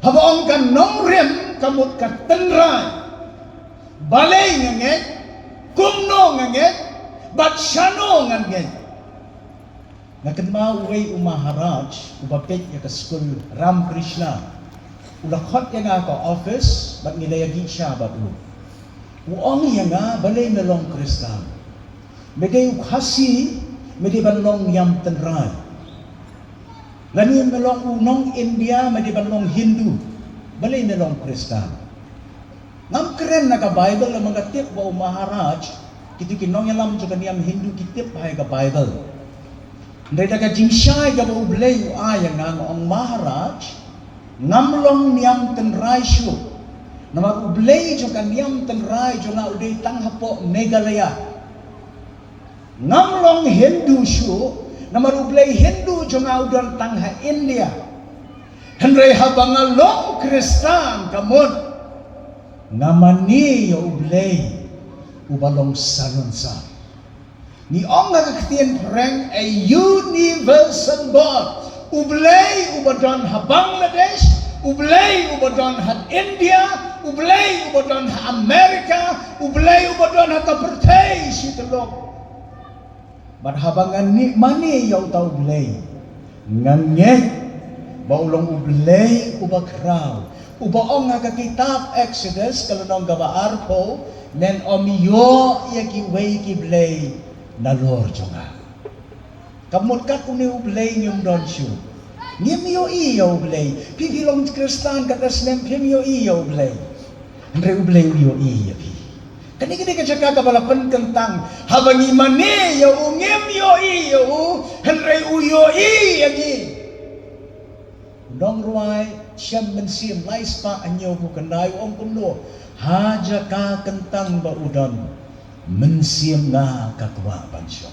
Habaong ka nongrem kamot ka tenray. Balay nganget, kumno nganget, batsyano nganget. Nakan way umaharaj, ubapit ya ka school Ram Krishna. Ulakot ya nga ka office, bat nilayagi siya batu. Uong ya nga, balay melong Kristan. Megay ukhasi, megay banlong yam tenray. Lani melong unong India, megay banlong Hindu. Balay melong Kristan. Ngam keren na ka Bible ang mga tip wa umaharaj, kiti kinong yalam juga niyam Hindu kitip hay ka Bible. Ndai daga jingshay ka ublay ayang nga ang maharaj, ngamlong niyam tenray syu. Na mag-ublay juga niyam tenray jo nga uday tanghapo Meghalaya. Ngamlong Hindu syu, na mag-ublay Hindu jo nga udan tangha India. Hendray habangalong Kristan kamod, ngamani ya ublay ubalong salonsa. Ni ong ngakaktiyan pereng a universal God. Ublay ubadon ha Bangladesh, ublay ubadon ha India, ublay ubadon ha Amerika, ublay ubadon ha kapertay sitalok. Barhabangan ni mani yaw ta ublay. Ngangge baulong ublay ubakraw. Ubaong nga kakitab Exodus kalunong gabaar po men omiyo yaki way kiblay na Lord nga. Kamot ka kung ni ublay niyong don siyo. Ngimiyo iyo ublay. Pigilong Kristan katas nem pimiyo iyo ublay. Andre ublay iyo iya pi. Kani-kani ka siya kakabalapan kantang habang imani yo ngimiyo iyo andre uyo iya gi. Nong ruay siyam mensim lais pa anyo bukanay ang kuno haja ka kentang baudon mensim nga kakwa bansyo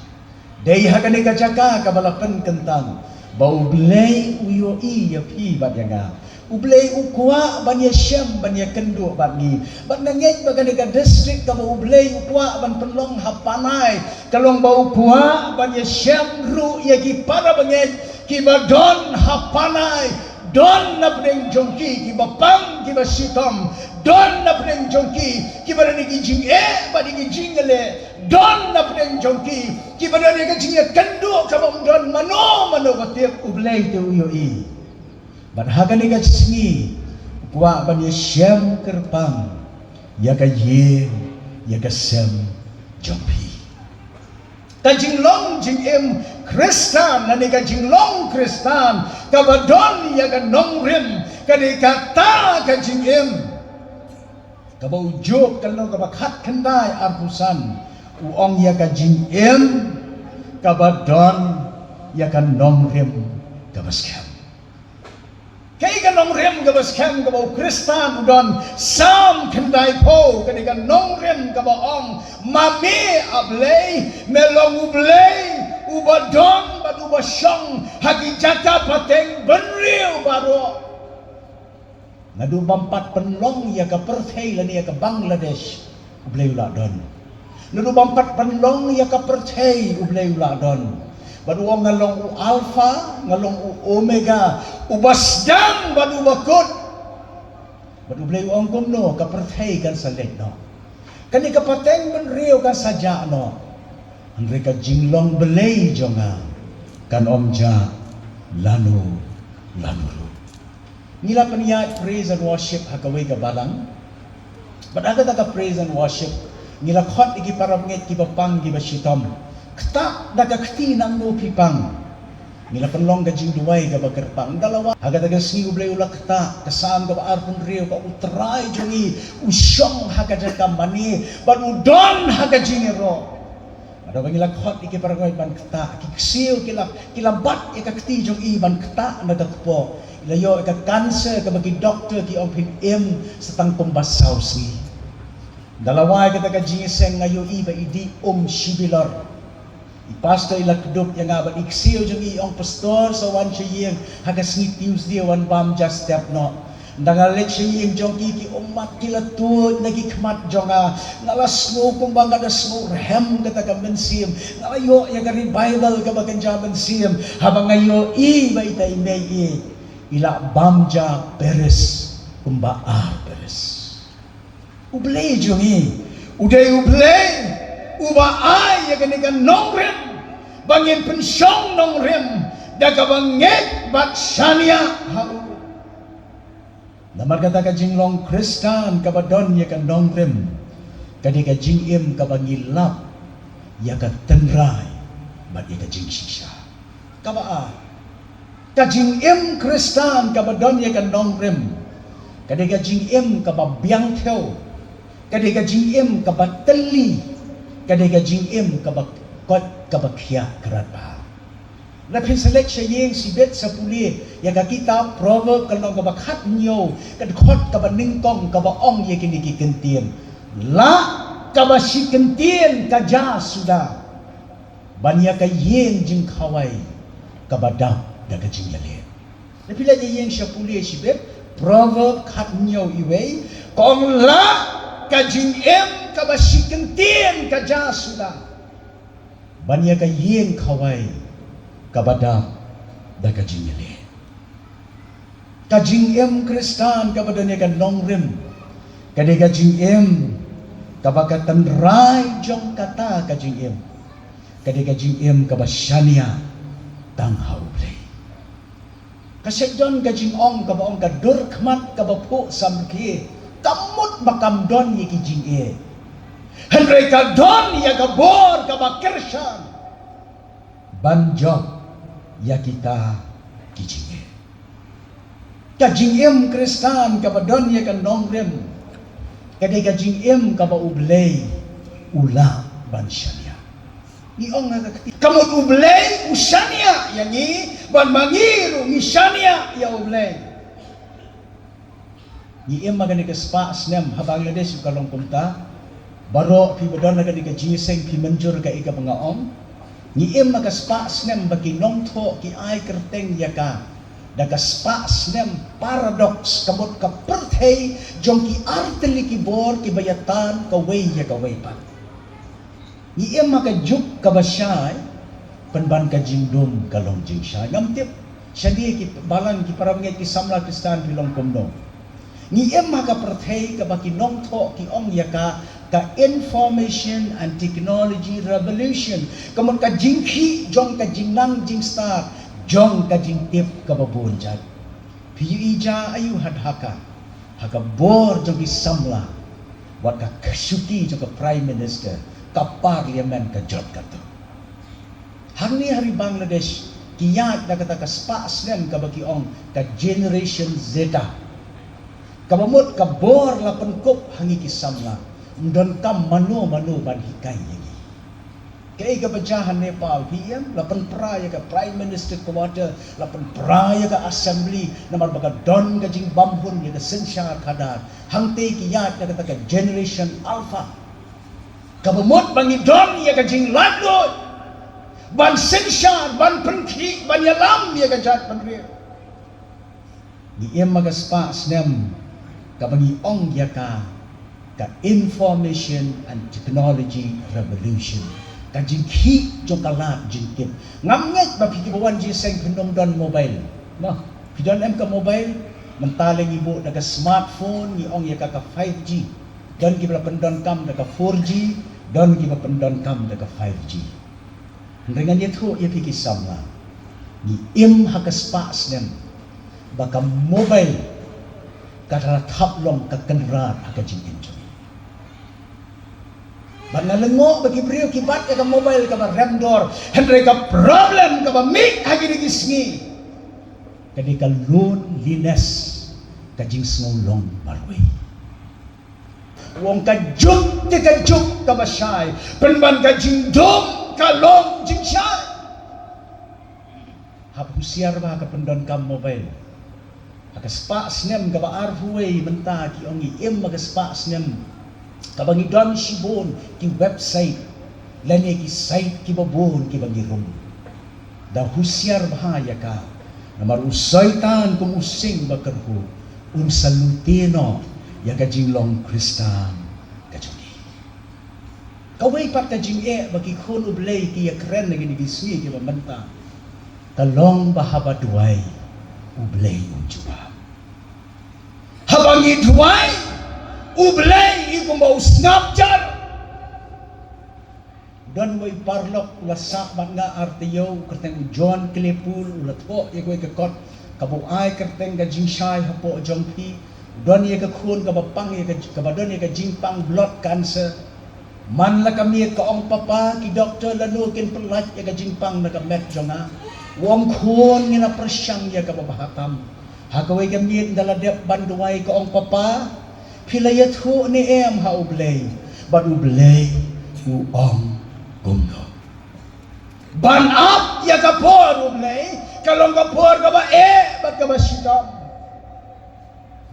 day hakani ka jaka kabalapan kentang baublay uyo iya pi badanga ublay ukwa banya siyam banya kendo badgi bad nangit bagani ka district ka baublay ukwa ban penlong hapanay kalong bau ukwa banya siyam ru yagi para bangit kibadon hapanay don na pneng jongki kibapang kibasitom don na pneng jongki kibarani kijing badigi jingale don na pneng jongki kibarani kijing kendo kabang don mano batip ublay te uyoi badhagani kajingi kwa bani syam kerpang yaga ye yaga sem jongpi kajing long jing em Kristan nani kajing long Kristan kabadon yaga nongrim kani kata kajing em kabaujuk kalau kabakat kendai arpusan uong yaga jing em kabadon yaga nongrim kabaskem kay ka nongrim kabaskem kabau Kristan udon sam kendai po kani ka nongrim kabaong mami ablay melong ublay ubadon badubasyong hagijaka pateng benriw baro nadubampat penlong ya ka Perthai lani ya ka Bangladesh ublay uladon nadubampat penlong ya ka Perthai ublay uladon baduong ngalong u alpha ngalong u omega ubasdang badubakot badublay uang kumno ka Perthai kan salit no kani ka pateng benriw kan saja no Andre ka jinglong belay jonga kan omja lanu lanuru. Nila paniya praise and worship hakaway ka balang. But agad ka praise and worship nila khot igi parabnget kibapang gibasitom. Kta dagakti nang no pipang. Nila panlong ka jing duway ka bagerpang dalawa. Agad si ublay ulak kta kasam ka arpun riyo ka utray jongi usyong hakajan ka mani banudon hakajingero. Ada bagi lakhot iki parangay ban kata kiksiw kilabat ikakti jong iban kata nadakpo ilayo ika cancer ka bagi doktor ki opin setang pembasaw si dalawa kita ka jingiseng ngayo iba idi shibilor ipasta ilakdop yang aban iksiw jong iong pastor sa wan siya hagas ni Tuesday wan bam just step no Dangalit siya yung jongki ki umat kilatod nagikmat jonga nalas mo kung bang kadas mo rehem kata mensim ngalayo yung revival ka bagan jaman sim habang ngayo i ba itay may ila bamja beres umbaa beres. Ublay jungi, uday ublay, ubaay yaganikan nongrem, bangin pensyong nongrem, dagabangit batsanya hau. Namar kata kajing long Kristan kabadon yakan nongrem, kadika jingim kabangilap, yakan tenrai, bat yakan jing sisa. Kabaa, kajingim Kristan kabadon yakan nongrem, kadika jingim kababiang teo, kadika jingim kabateli, kadika jingim kabakot kabakya keratba. Napin selek siya yung sibet sa puli, yaga kita proverb kalong kabakhat nyo, kadkot kabaningkong kabaong ya kinikikintin. La kabasikintin kaja sudah. Banya kayeng jing kaway kabadam daga jing yalin. Napila niya yung siya puli sibet, proverb khat nyo iway, kong la kajing kabasikintin kaja sudah. Banya kayeng kaway kabadam daga jing yalin. Kajing Kristan kabadanya kan nongrem, kadega jing kabakatan rai jong kata kajing kadega jing kabasyania tanghau play. Kasekdon kajing ong kabaong kadur kmat kabapu samki kamut makamdon yiki jing Henry kadon ya kabor kabakirshan banjok ya kita kijing kajing Kristan kabadon ya kan nongrem kadai kajing kaba ublay ula bansyania iong ngakati kamut ublay usania yangi ban mangiru misania ya ublay magani ka spa snem ha Bangladesh kalong kumta baro pi badon nagani ka jiseng pi menjur ka ika pangaom maka spa snem bagi nongtho ki ai kerteng yaka daga spa snem paradox kamot ka perthei jong ki arteli ki bor ki bayatan ka way ya ka way pa maka juk ka basyay penban ka jingdum kalong jing sya ngamtip syadi ki balang ki paramnge ki samla Kristan bilong komno maka perthei ka baki nongtho ki ong yaka ka information and technology revolution kamon ka jingki jong ka jingnang jing start jong ka jingtip ka babun jad piyu ija ayu hadhaka haka bor jong isamla wat ka kasyuti jong ka prime minister ka parliament ka jod kato hari hari Bangladesh kiyat na kata ka spas nem ka baki ong ka generation zeta kabamot ka bor lapan kop hangi kisamla don kam manu ban hikay lagi. Kaya kabajahan Nepal PM, lapan praya ka Prime Minister Kawata, lapan praya ka Assembly, namar baga don ka jing bambun ya ka sensyar kadar, hangte kiyat na kata ka Generation Alpha. Kabamot bangi don ya ka jing landod, ban sensyar, ban penkik, ban yalam ya ka jat panrir. Di magaspas nem, kabangi ong ya ka information and technology revolution kajing hi jong kalat jingkip ngamnget ba pikibawan jiseng pindong don mobile no pidon ka mobile mentaling ibu daga smartphone ni ong yaka ka 5G don gibla pendon kam daga 4G don gibla pendon kam daga 5G dengan itu ya pikir sama ni hakaspas nem baka mobile kata taplong ka kenrat akajing injo Banalengo bagi beliau kibat ka mobile ka remdor hendre ka problem ka mik hagi digisngi kadi ka loneliness kajing ngolong marwe wong ka juk ka basyay penban kajing dom ka long jing syay hapusiar ba ka pendon kam mobile agaspa snem ka ba arhuway menta ki ongi magaspa snem kabangi don sibon ki website lani ki site ki babon ki bangirum da husyar bahaya ka namar usaitan kum using bakerhu salutino ya kajinglong Kristan kajuni kaway pat kajing bagi kun ublay ki ya kren nagi bisui ki bamanta talong bahaba duay ublay jubab. Habang iduay, ublay ikumaw snapjar. Dan way parlok wasak man nga artiyo kerteng John Kilipul ulat po yagoy kakot kabuay kerteng gajing syay hapo jongpi don ye kakun kabapang ye kabadon ye kajingpang blood cancer man la kami kaong papa ki doktor lanukin pelat ye kajingpang nakamet jonga wong kun ngina persyang ye kababahatam hakaway kami daladep banduay kaong papa pilayat hu ni em ha ublay ban ublay uong gumno. Ban up ya kapor ublay, kalong kapor ka ba ba't ka ba sitam?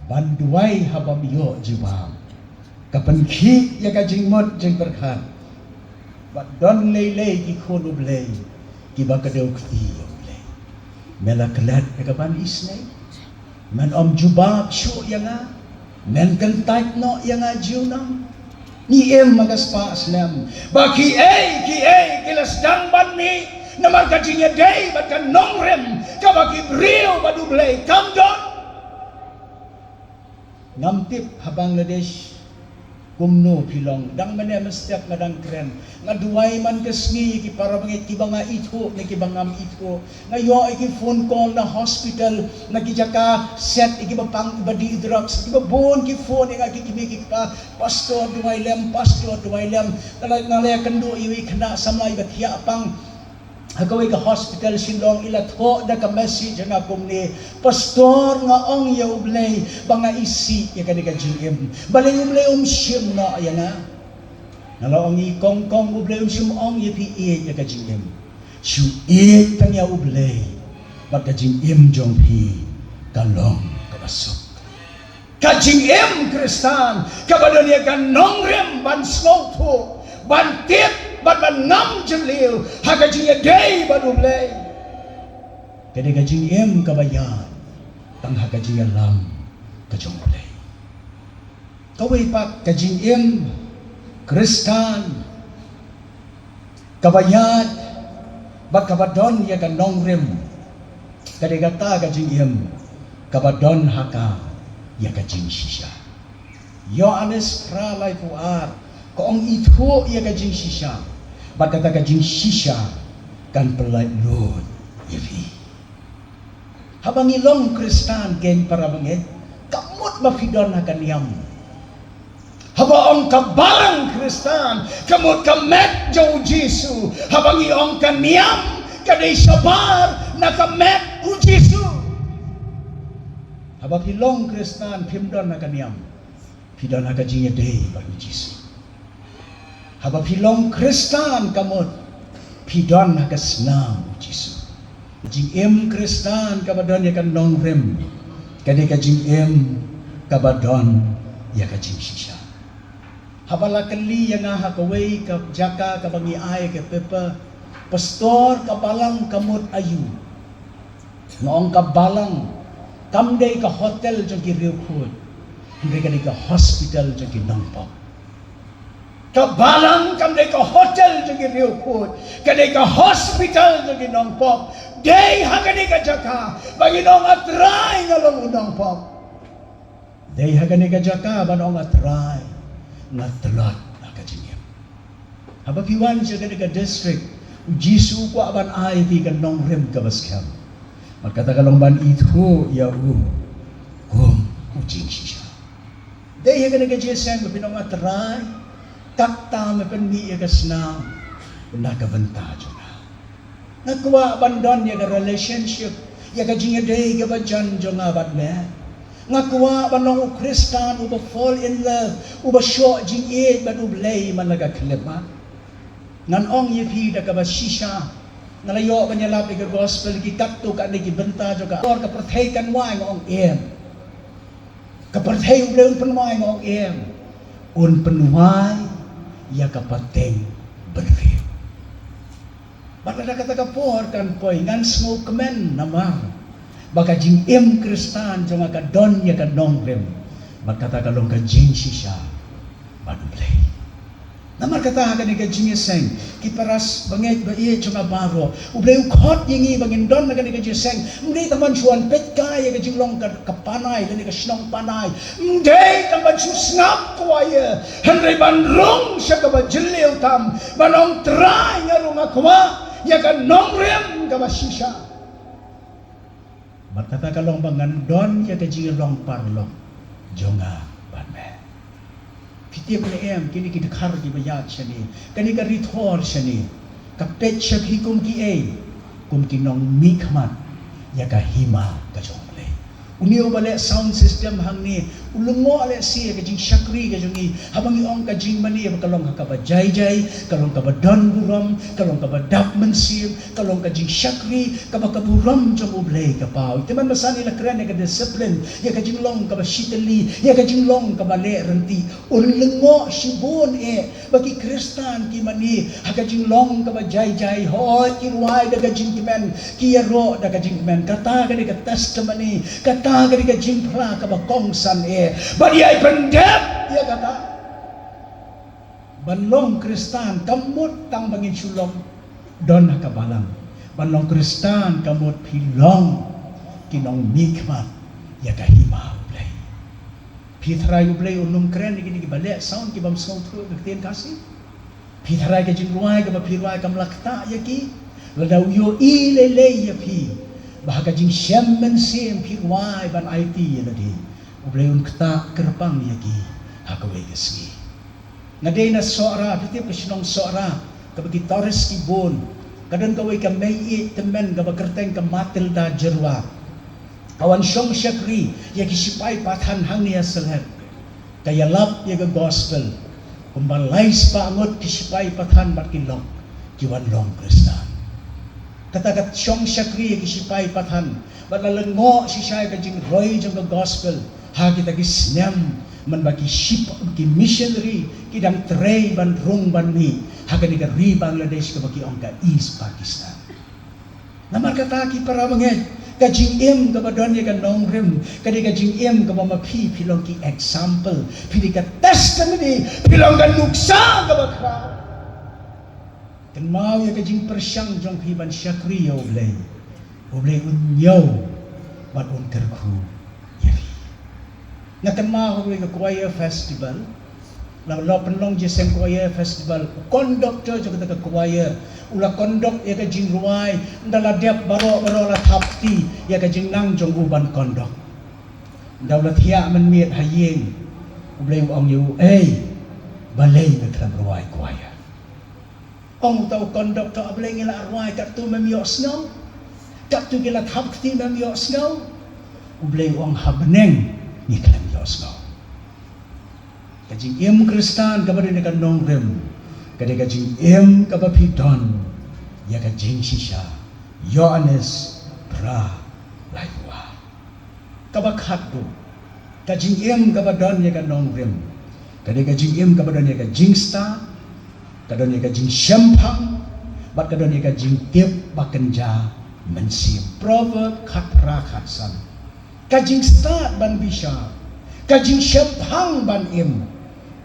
Banduay habamiyo jiwam, kapanki ya ka jingmot jing berkat, bat don lay ki kon ublay, kiba ka daw kti ublay. Mela kelat ya ka ban isnay, man jubab syu ya nga, men kentait no ya nga jiunam, ni em magaspa aslam baki kilas dang ban ni namar kajinya day bat kan nongrem ka baki brio badublay kamdon ngamtip habang Bangladesh kumno pilong dang mane mestiak ngadang kren ngaduay man kesngi ki para bangit kibanga ito ni kibangam ito ngayo iki phone call na hospital nagijaka set iki bapang ibadi drugs iba bon ki phone nga kikimiki pa pastor duway lem nalaya kendo iwi kana samay batya pang hagaway ka hospital silong ilatho da ka message nga kumni pastor nga ong ya ublay banga isi ya kani ka GM balay ublay sim na ya nga nalaong i kong ublay sim ong ya pi ya ka GM su tang ya ublay bag ka GM jong pi kalong kabasok ka GM Kristan kabadon ya ka nongrem ban smoke to ban tip bat ngam jelil hagajinya day badublay kade gajing em kabayan tang hagajinya lam kajongulay kaway pak gajing em Kristan kabayan bat kabadon ya kan nongrem kade gata gajing em kabadon haka ya gajing shisha Yohanes pralay puar kung ito ya gajing shisha bagata gajing shisha kan pelai Lord yavi habang ilong Kristan ken para bangit kamot mafidon akan yam habang kabarang Kristan kamot kamet jau Jesu habang iong kaniam kadai sabar na kamet u Jesu habang ilong Kristan pimdon akan yam pidon akan jingya day bagi Jesu haba pilong Kristan kamot pidon hagasnam Jesu jing Kristan kabadon ya kan nongrem kade ka jing kabadon ya ka jing shisha haba lakali yang hakaway ka jaka kabangi ay ka pepa pastor kabalang kamot ayu noong kabalang kamday ka hotel jong kiriukod hindi ka hospital jong kinongpok kabalang kamday ka hotel jagi riukod kadai ka hospital jagi nongpop day hagani ka jaka baginong atray ngalong unongpop day hagani ka jaka banong atray ngatlat nakajingim habagiwan siya kadai ka district Jisu ko aban ay ti ka nongrem ka baskam magkatagalong ban ito ya ujing siya day hagani ka jesem binong atray takta mependi ya kasna nakabanta juga nakwa bandon ya ka relationship ya ka jinga day ka bajan jonga badme ngakwa banong Kristan uba fall in love uba show jing bad ublay man nagaklema ngan ong yepi da ka basisha nalayo banyalap ka gospel ki kakto ka ni benta juga or ka perthay kan wai ngong ka perthay ublay penwai ngong un penwai ya kapateng berfir. Bala kata kapor kan poy ngan smoke men namang baka jing Kristan jong ka don ya ka nongrem magkata kalong ka jing shisha badublay Namar kata hagan ika jingeseng kiparas banget ba iye chunga baro ubleu khot yingi bangin don hagan ika jingeseng mde taman chuan petka ya ka jinglong ka kapanai dan ika snong panai mde taman chu snap kwaya hanre ban rong sya ka ba jileu tam banong trai ngarunga kwa ya ka nongrem ka ba shisha berkata kalong bangan don ya ka jinglong parlong jonga banme Kitiap ni kini kita khar ki bayat shani kani ka rithor shani ka pet shabi kum ki nong mikmat ya ka hima ka jongle unio bale sound system hang ni ulungo ale si ka jing shakri ka jongi habang iong ka jing mani ka kalong ka ba jai kalong ka ba don buram kalong ka ba dap mansib kalong ka jing shakri ka ba ka buram jong ublay ka pau teman masani la kran ka discipline ya ka jing long ka ba shitali ya ka jing long ka ba le renti ulungo shibon bagi kristan ki mani ha ka jing long ka ba jai ho ki ruai da ka jing men ki ro da ka jing men kata ka ka testimony kata ka jing pra ka ba kongsan bagi ai pendep ya kata banlong kristan kamut tang bangin sulong don hakabalang banlong kristan kamut pilong kinong mikmat ya kahima ublay pitharay ublay unum kren gini gibalik sound kibam sound through gaktian kasih pitharay ka jingruay ka mapirway kam lakta ya ki ladaw yo ilele ya pi bahaga jing syammen sim pirway ban IT ya ladi ublay un kta kerpang ya ki hakaway kasgi ngaday na soara pitip kasinong soara kabagi Torres kibon kadang kaway ka may temen kabagerteng ka Matilda Jerwa kawan syong syakri ya kisipay pathan hang niya selhet kaya lap ya ka gospel kumbalay pangot kisipay pathan matkilong kiwan long kristan katagat syong syakri ya kisipay pathan balalango si siya ka jing roy jang ka gospel ha kita gisnyam man bagi ship ki missionary kidang tray ban rong ban mi hagan ka ri Bangladesh ka bagi ong ka East Pakistan namar kata ki para manget ka jing em ka badon ya ka nongrem ka di ka jing em ka mapi pilong ki example pili ka testimony pilong ka nuksa ka bakra kan mau ya ka jing persyang jong hiban syakri ya ublay unyaw bat un kerku Nakan mahu ke choir festival, lalu penong jeseng choir festival, kondok tu juga tak choir, ulah kondok ya ke jing ruai, ndala diap baro la thapti ya ke jing nang jong uban kondok, ndala thia menmiet hayeng, ublay ong yu, balay na kan ruai choir. Ong tau kondok tu ablay ngila ruai kat tu memios ngau, kat tu ngila thapti memios ngau, ublay ong habneng. Ni kalam yos ngau. Kajing em kristan kabari ni kan nongrem. Kadai kajing em kabapidon. Ya kajing shisha. Yohanes pra laihua. Kabakhat do. Kajing em kabadon ya kan nongrem. Kadai kajing em kabadon ya kajing sta. Kadon ya kajing syampang. Bat kadon ya kajing tip bakenja mensim. Proverb khat pra khatsan. Kajing start ban bisa, kajing syamphang ban im,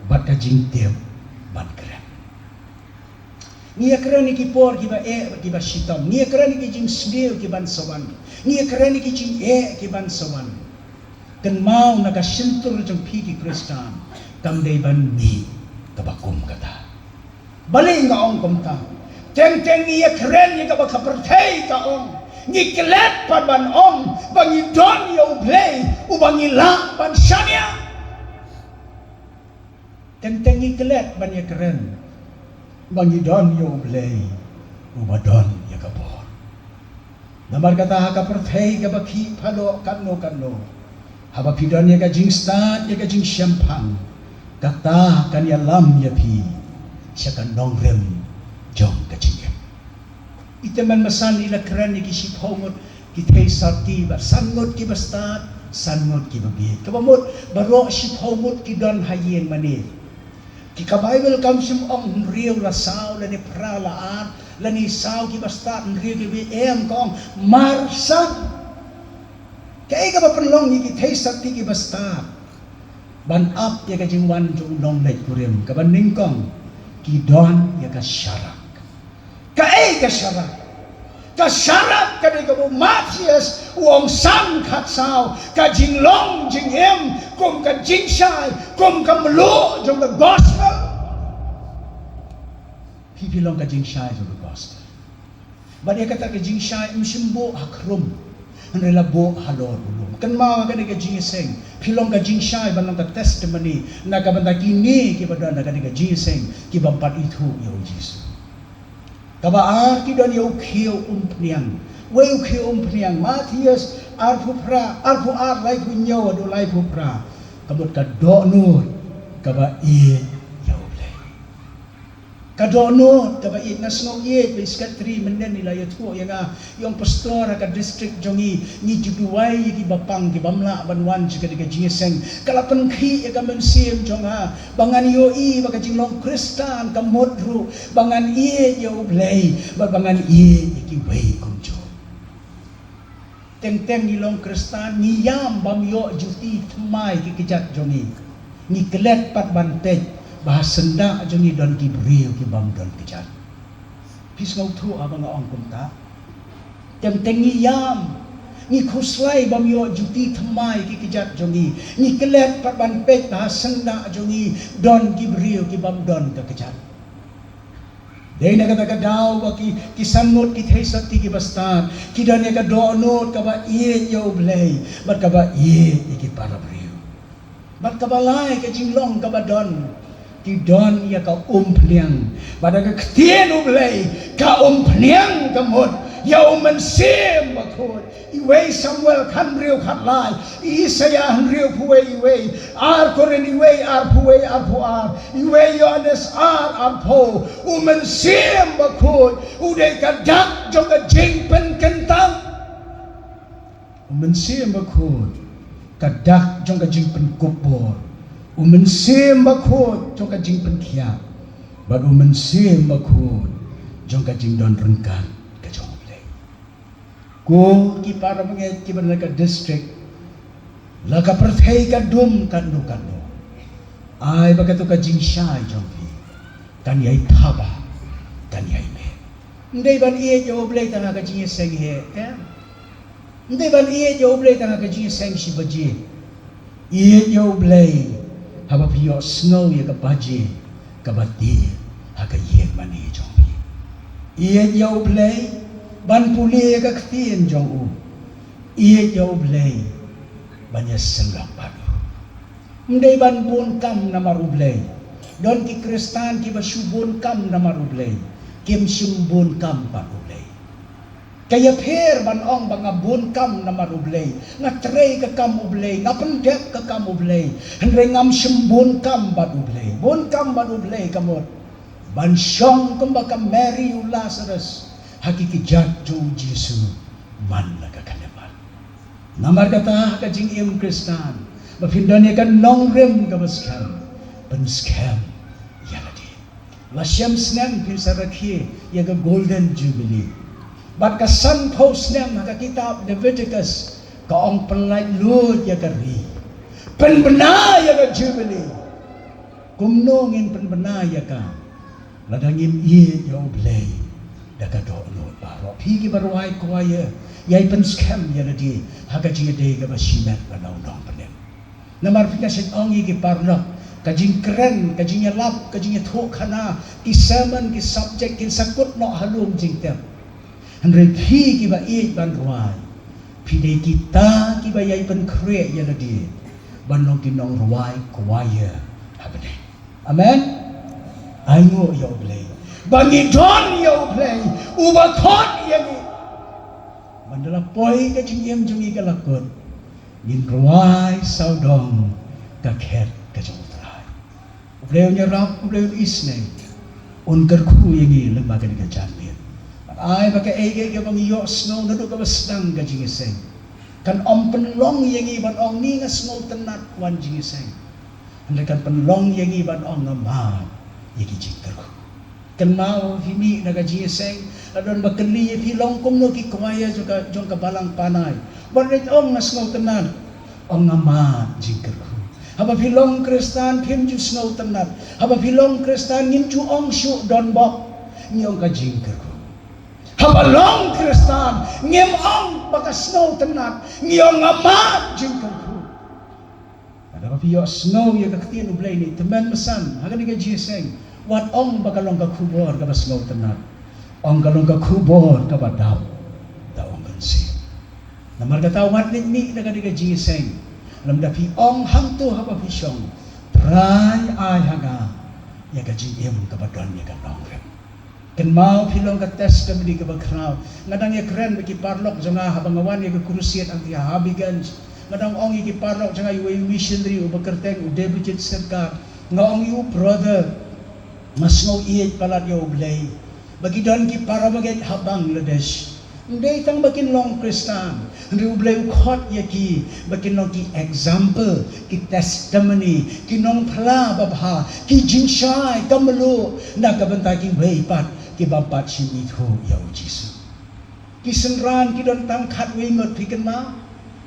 bat kajing tiap ban keren. Nia keren ni kipor kiba kiba shitam, nia keren ni kajing sneo kiban sawan, nia keren ni kajing kiban sawan. Kan mau nakasentur jang pigi Kristan, kamday ban mi kabakum kata. Balik nga ong kumta, teng nia keren ni kabakapertay ka ong. Ni kelet pan ban ong bangi don ya ublay ubangi lang ban syania tenteng ni kelet ban ya keren bangi don ya ublay ubadon ya kabor namar kata ha ka perthai ka baki phalo kanno haba pidon ya ka jing stat ya ka jing syampang kata kan ya lam ya pi syakan nongrem jong ka jing iteman masan ila keren ni kisip hongot kitay sarti ba sangot ki bastat sangot ki babi kabamot baro sip hongot ki don hayeng mani ki ka Bible kam sim ong riu la saw la ni pralaan la ni saw ki bastat riu ki bi kong marsan kay ka ba penlong ni kitay sarti ki bastat ban up ya ka jingwan jung nong lai kurim ka ban ningkong kidon ya ka syarak. Ka syarak. Ka syarak ka di ka Matias uang sang kat sao ka jing long jing em kum ka jing shai kum ka melu jong the gospel. Pilong ka jing shai jong the gospel. Badi kata ka jing shai msimbo akrum. Andela bo halor ulum. Kan mau ka di ka jing seng. Pilong ka jing shai banang ka testimony na ka banda kini ki badan na ka di ka jing seng ki bampat itu ya Jesus. Kaba kidon ya ukhiu umpniang. We ukhiu umpniang Matias arpupra arpu ar lai punyo do lai pupra. Kabut ka do nur kaba i ya ublay. Ka do nur kaba i nasno i biskat 3 menen nila ya tu yang yung pastor ka district jongi ni juduai ki bapang ki bamla banwan juga di jingeseng kalapan khi ya ka mensim jonga bangan yo i baka jinglong kristan ka modru bangan i ya ublay bangan i ki wei kumjo teng nilong kristan ni yam bam yo juti tmai ki kijat jongi ni kelet pat bantej bahasenda jongi don ki brio ki bam don kijat pis ngau thu abang ong kumta teng ni yam ni khuslai bam yo juti tmai ki kijat jongi ni kelet pat bantej bahasenda jongi don ki brio ki bam don ka kijat. Dahil nagkatagadaw ki sanot ki thesat ki bastan ki dan ka donot ka ba iye yo blay bat ka ba iye ki para brio bat ka balay ka jinglong ka ba don ki don ya ka umpliang bada ka ktien ublay ka umpliang ka mod ya mensim bakot iwe Samuel kan rio khatlai Isaya han rio puwe iwe ar koren iwe ar puwe ar pu ar iwe Yohanes ar po mensim bakot uday ka dak jong ka jingpen kentang mensim bakot ka dak jong ka jingpen kubor mensim bakot jong ka jingpen kia bad mensim bakot jong ka jingdon rengkan ko ki para manget ki ban ka district la ka perthei ka dum kan no ai ba ka to ka jing shai jongpi kan yai thaba kan yai me ndai ban ie jo blai ta ka jing seng he ndai ban ie jo blai ta ka jing seng shi baji ie jo blai haba pio snow ya ka baji ka bati ha ka ye mani jongpi ie jo blai ban puli ka ktien jong u iye jo blay banya senggap padu ndai ban bun kam na marublay don ki kristan ki basubun kam na marublay kim sumbun kam parublay kaya pher ban ong banga bun kam na marublay nga trey ka kam ublay nga pendek ka kam ublay hendre ngam sumbun kam badublay bun kam badublay kamot ban syong kumbaka Mary u Lazarus hakiki jatuh Yesus man nagkakanaman. Namar kata kajing im Kristan, mapindanya kan nongrem kabaskam, penskam yanadi. Lasyam snem pinsarakhi yaga golden jubilee. Bat ka sun post snem haka kitab Leviticus kaong pelai lud yaga ri. Penbena yaga jubilee. Kumnongin penbena yaga. Ladangim iye yoblay. Daga do no baro pigi barwai kwaya yai pen scam yana di haga jinga de ga basimet banau dong panem namar pika sen ongi ki parno kajing keren kajing lap kajing tho khana ki sermon ki subject ki sakut no halum jingtem andre pigi ba i ban rwai pide kita ki ba yai pen kre yana di banong ki nong rwai kwaya habane amen aingo yo blay bangi don yo play uba khot yangi mandala poi ka jingem jungi ka lakot nin ruai saudong ka khet ka jongtrai ubleu nya rap ubleu isne un kar khu yangi lembaga ka janmir ai ba ka ege ka bangi yo snow nadu ka basdang ka jingiseng kan om penlong yangi ban ong ni nga snow tenat wan jingiseng ande kan penlong yangi ban ong ngama yagi jingkar khu kenal hini naga jieseng adon bakeli hilong kum no ki kwaya juga jong ka balang panai bonit ong nas ngau tenan ong ngama jingker Haba pilong Kristan phim ju snow tenat. Haba pilong Kristan ngin ju ong shu don bok ngiong ka jingker ko. Haba long Kristan ngim ong baka snow tenat ngiong amat jingker ko. Ada piyo snow ya kaktian ublay ni teman mesan haga ni ka jiseng wat ong baka long ka kubor ka snow tenat. Ong ka long ka kubor ka badap. Daong gansi. Namar ka tawat ni na ka ni ka jiseng. Alam dapi ong hang tu haba pisyong try ay haga ya ka jim ka badon ya ka long rem. Ken mau pilong ka test ka di ka bakraw. Ngadang ya keren bagi parlok janga habang awan ya ka kurusiat ang tiya habigan. Ngadang ong iki parlok janga yu missionary u bakerteng u debujit serka. Nga ong yu brother mas ngau iet palat yo blay. Bagi don ki para bagay habang ladesh. Hindi tang bakin long Kristan. Hindi ublay ukot ya ki bakin long ki example, ki testimony, ki nong pala babha, ki jinshay kamelu na kabantay ki weipat ki bampat sinitho yaw Jisu. Ki senran ki don tang khat wengot piken ma.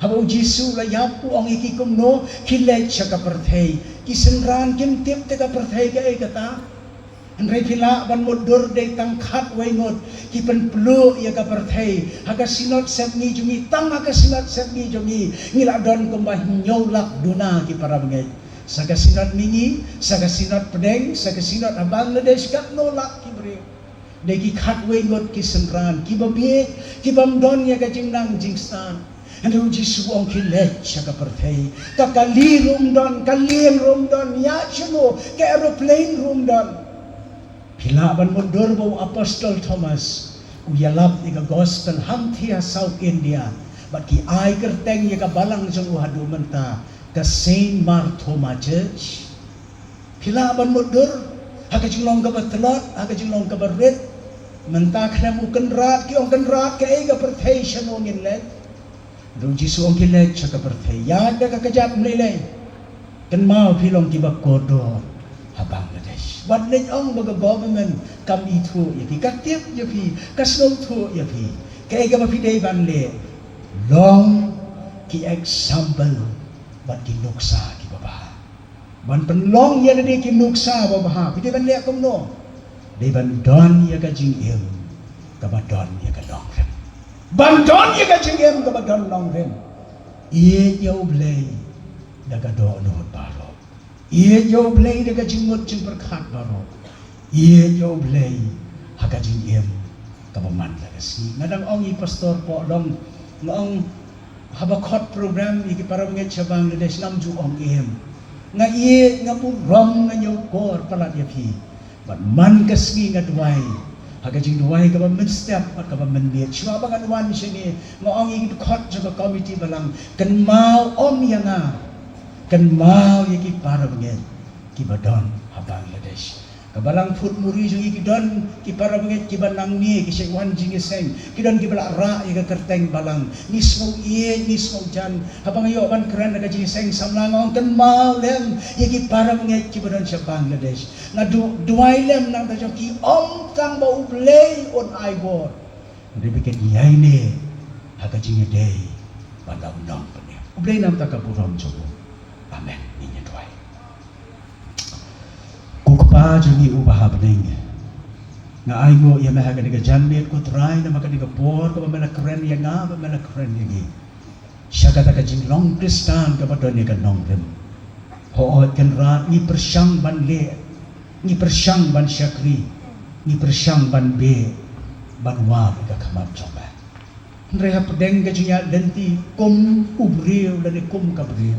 Habaw Jisu la yapu ang iki kumno ki lech sa kaperthay. Ki senran kim tip te kaperthay ka ay kata. Andrei pila ban modur de tang khat wengot ki pen plu ya kaperthay. Haga sinot sep ni jungi tang haga sinot sep ni jungi ngila don kumbah nyolak duna ki para bangay. Saga sinot mingi, saga sinot pedeng, saga sinot Bangladesh kat nolak ki beri. De ki khat wengot ki senran ki babiek ki bamdon ya ka jingnang jingstan. Andrei Jisu ong ki lech sa kaperthay. Kakali rumdon, kaliem rumdon, ya chimo ke aeroplane rumdon. Hilaban mundur bau Apostol Thomas uyalap ika gospel hamthia South India bat ki ai kerteng ya ka balang jong uhadu menta ka Saint Mark Thoma Church. Hilaban mundur haka jinglong ka batlot haka jinglong ka barit menta khnam ukenrat ki ong kenrat ka ega perthation ong inlet do Jisu ong kilet sa ka perthay ya da ka kajap mlele kan mau pilong ki bakodo habang ladesh. Wat lej ong baga government kami thu yapi katip yapi kasno thu yapi kay ga mapidey banle long ki example bat kinuksa ki baba ban penlong ya de kinuksa baba pidey banle akomno de ban don ya ka jingem ka badon ya ka long rem ban don ya ka jingem ka badon long rem ye yo blay daga do no baro ye yo blay daga jingot jing berkat baro. Ye yo blay haka jing em kapaman lagasi. Ngadang ong i pastor po dong ngong habakot program iki para mga sa Bangladesh namju ong em. Nga ye nga po rom nga yo kor palat yapi. But man kasgi nga duway. Haka jing duway kapaman step at kapaman liet. Shua ba kanuan siya ni ngong iki kot sa committee balang kan mau om nga. Kan mau yaki para banget ki badon ha Bangladesh kabalang food muri jung ki don ki para banget ki banang ni ki sekwan jing seng ki don ki bala ra ya kerteng balang ni smo ye ni smo jan habang yo ban keren ka jing seng samlang kan mau lem yaki para banget ki badon sa Bangladesh na duai lem nang ta ki om tang bau play on I board ndi bikin yai ne ha ka jing day bandang nong pene play nam ta ka buram jogo. Amen. Inya tuai. Kukpa jungi ubah bening. Nga ay ngo ya maha kaniga janbit ko try na makaniga por ko mamela keren ya nga mamela keren ya gi. Siya kata ka jinglong Kristan ka padon ya kanong rem. Hoot kan ra ni persyang ban le. Ni persyang ban syakri. Ni persyang ban be. Ban wa ka kamat coba. Reha pedeng ka junya denti kum ubriu dan kum kabriu.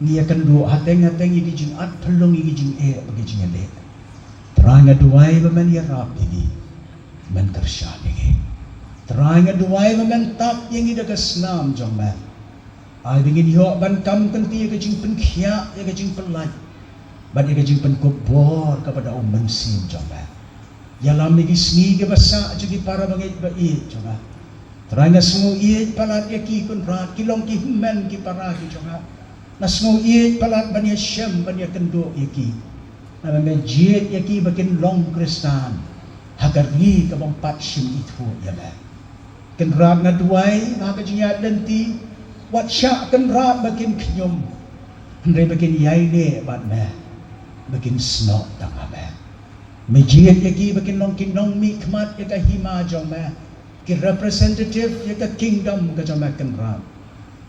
Ni akan dua hateng-hateng ini jing at pelong ini jing bagi jing le. Terang aduai baman ya rap ini man tersyan ini. Terang aduai baman tap yang ini dekat senam jong man. Ai bingin yo ban kam kenti ya jing penkhia ya jing pelaj. Ban ya jing penkobor kepada mensim jong man. Ya lam lagi sni ke basa juga para bangit bai jong man. Terang semua iet palat ya ki kun rat kilong ki men ki para ki jong man. Nasmo iet palat banya syam banya kendo yaki. Na jiet yaki bakin long Kristan. Hagar ni kabang pat syam itu ya ba. Kenrat na duai haga jinya denti wat sya kenrat bakin knyum. Andre bakin yai ne bat me. Bakin snot tang me. Mejiat yagi bakin nong kinong mi kmat yaka hima jong me. Ki representative yaka kingdom ka jong me kan ram.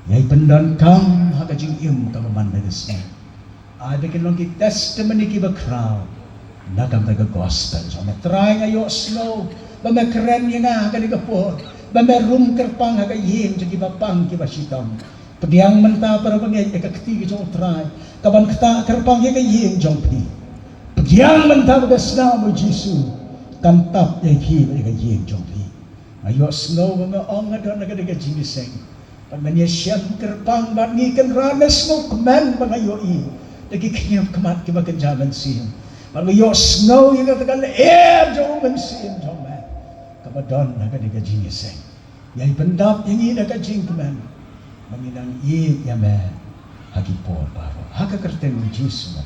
Yai pendan kam haka jing im ka mandagisnya. Ada bakin nong ki testimony ki bakraw. Nakam taga gospel jong me. Try ngayo slow. Ba me keren nga ka di kapot. Ba me room kerpang haka yin jagi bapang ki basitang. Pagdiang menta para bangay ekakti ki jong try. Kaban kata kerpang yaka yin jong pi. Pagdiang menta bagasna mo Jisu. Kantap yaki yaka yin jong pi. Ayo snow mga ong adon nagadaga jiniseng. Pag nanyasyan kerpang bat ngikan ranas mo kuman bangayo i. Dagi kanyang kamat kibagan jaman siyem. Pag ayo snow yaka tagal jong man siyem jong man. Kabadon nagadaga jiniseng. Yay pendap yang i nagajing kuman. Manginang i yame hagipor baro. Haka kerteng Jisu.